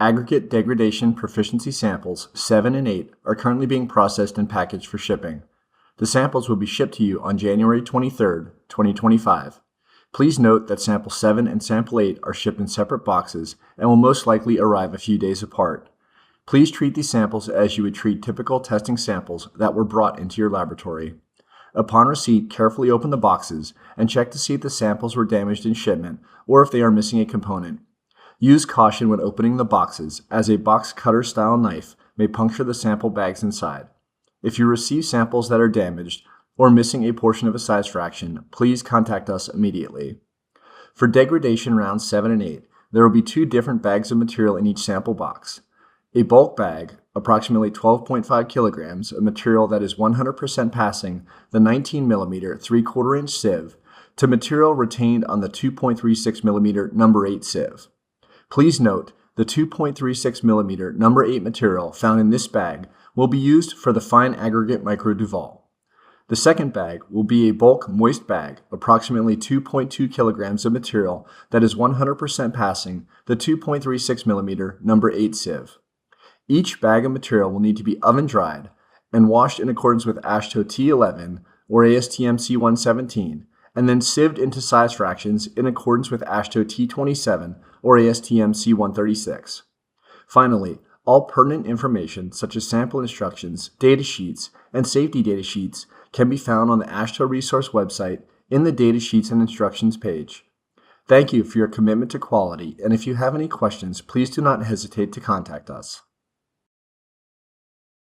Aggregate Degradation Proficiency samples 7 and 8 are currently being processed and packaged for shipping. The samples will be shipped to you on January 23, 2025. Please note that Sample 7 and Sample 8 are shipped in separate boxes and will most likely arrive a few days apart. Please treat these samples as you would treat typical testing samples that were brought into your laboratory. Upon receipt, carefully open the boxes and check to see if the samples were damaged in shipment or if they are missing a component. Use caution when opening the boxes, as a box cutter style knife may puncture the sample bags inside. If you receive samples that are damaged or missing a portion of a size fraction, please contact us immediately. For degradation rounds 7 and 8, there will be 2 different bags of material in each sample box. A bulk bag, approximately 12.5 kilograms, of material that is 100% passing the 19mm 3/4 inch sieve to material retained on the 2.36mm number 8 sieve. Please note, the 2.36mm number 8 material found in this bag will be used for the fine aggregate micro Duval. The second bag will be a bulk moist bag, approximately 2.2 kilograms of material that is 100% passing the 2.36mm number 8 sieve. Each bag of material will need to be oven dried and washed in accordance with AASHTO T11 or ASTM C117, and then sieved into size fractions in accordance with AASHTO T27 or ASTM C136. Finally, all pertinent information such as sample instructions, data sheets, and safety data sheets can be found on the AASHTO resource website in the Data Sheets and Instructions page. Thank you for your commitment to quality, and if you have any questions, please do not hesitate to contact us.